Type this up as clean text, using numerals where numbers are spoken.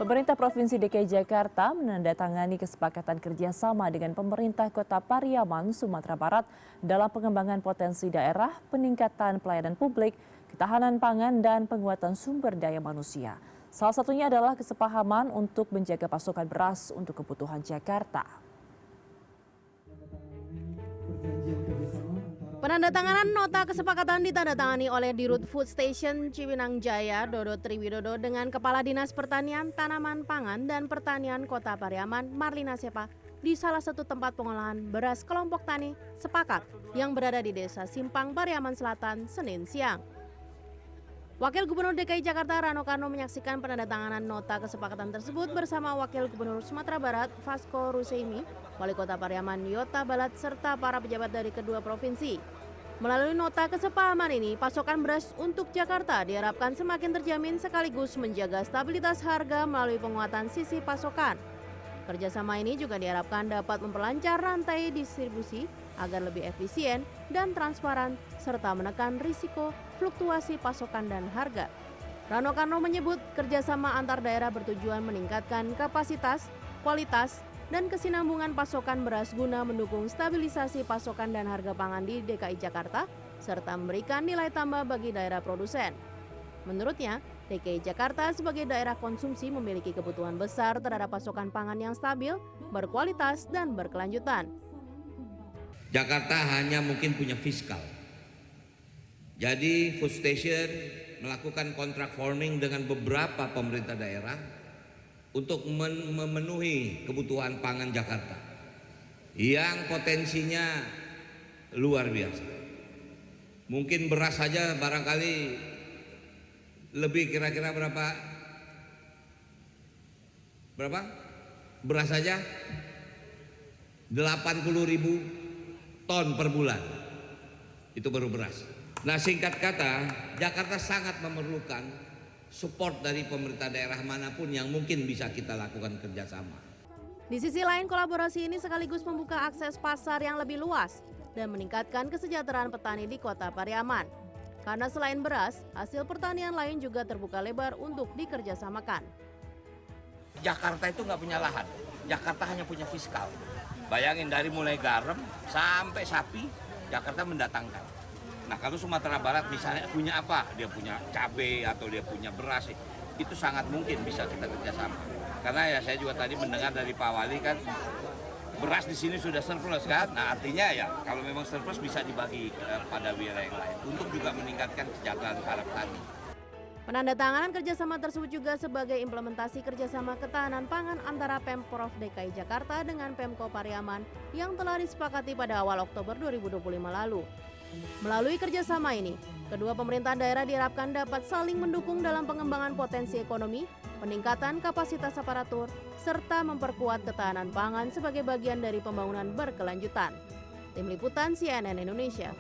Pemerintah Provinsi DKI Jakarta menandatangani kesepakatan kerjasama dengan pemerintah Kota Pariaman, Sumatera Barat dalam pengembangan potensi daerah, peningkatan pelayanan publik, ketahanan pangan, dan penguatan sumber daya manusia. Salah satunya adalah kesepahaman untuk menjaga pasokan beras untuk kebutuhan Jakarta. Penandatanganan nota kesepakatan ditandatangani oleh Dirut Food Station Cipinang Jaya, Dodo Triwidodo dengan Kepala Dinas Pertanian, Tanaman Pangan, dan Pertanian Kota Pariaman, Marlina Sepa, di salah satu tempat pengolahan beras kelompok tani Sepakat yang berada di Desa Simpang, Pariaman Selatan, Senin siang. Wakil Gubernur DKI Jakarta Rano Karno menyaksikan penandatanganan nota kesepakatan tersebut bersama Wakil Gubernur Sumatera Barat Vasco Ruseimi, Wali Kota Pariaman Yota Balat, serta para pejabat dari kedua provinsi. Melalui nota kesepahaman ini, pasokan beras untuk Jakarta diharapkan semakin terjamin sekaligus menjaga stabilitas harga melalui penguatan sisi pasokan. Kerjasama ini juga diharapkan dapat memperlancar rantai distribusi agar lebih efisien dan transparan serta menekan risiko fluktuasi pasokan dan harga. Rano Karno menyebut kerjasama antar daerah bertujuan meningkatkan kapasitas, kualitas, dan kesinambungan pasokan beras guna mendukung stabilisasi pasokan dan harga pangan di DKI Jakarta serta memberikan nilai tambah bagi daerah produsen. Menurutnya, DKI Jakarta sebagai daerah konsumsi memiliki kebutuhan besar terhadap pasokan pangan yang stabil, berkualitas, dan berkelanjutan. Jakarta hanya mungkin punya fiskal. Jadi Food Station melakukan kontrak farming dengan beberapa pemerintah daerah untuk memenuhi kebutuhan pangan Jakarta yang potensinya luar biasa. Mungkin beras saja barangkali lebih kira-kira berapa? Beras saja 80.000 ton per bulan. Itu baru beras. Nah, singkat kata, Jakarta sangat memerlukan support dari pemerintah daerah manapun yang mungkin bisa kita lakukan kerjasama. Di sisi lain, kolaborasi ini sekaligus membuka akses pasar yang lebih luas dan meningkatkan kesejahteraan petani di Kota Pariaman. Karena selain beras, hasil pertanian lain juga terbuka lebar untuk dikerjasamakan. Jakarta itu nggak punya lahan, Jakarta hanya punya fiskal. Bayangin dari mulai garam sampai sapi, Jakarta mendatangkan. Nah, kalau Sumatera Barat misalnya punya apa? Dia punya cabai atau dia punya beras, itu sangat mungkin bisa kita kerjasama. Karena ya saya juga tadi mendengar dari Pak Wali kan, beras di sini sudah surplus kan. Nah, artinya ya kalau memang surplus bisa dibagi pada wilayah yang lain untuk juga meningkatkan kesejahteraan para petani. Penandatanganan kerjasama tersebut juga sebagai implementasi kerjasama ketahanan pangan antara Pemprov DKI Jakarta dengan Pemko Pariaman yang telah disepakati pada awal Oktober 2025 lalu. Melalui kerjasama ini, kedua pemerintah daerah diharapkan dapat saling mendukung dalam pengembangan potensi ekonomi, peningkatan kapasitas aparatur, serta memperkuat ketahanan pangan sebagai bagian dari pembangunan berkelanjutan. Tim Liputan CNN Indonesia.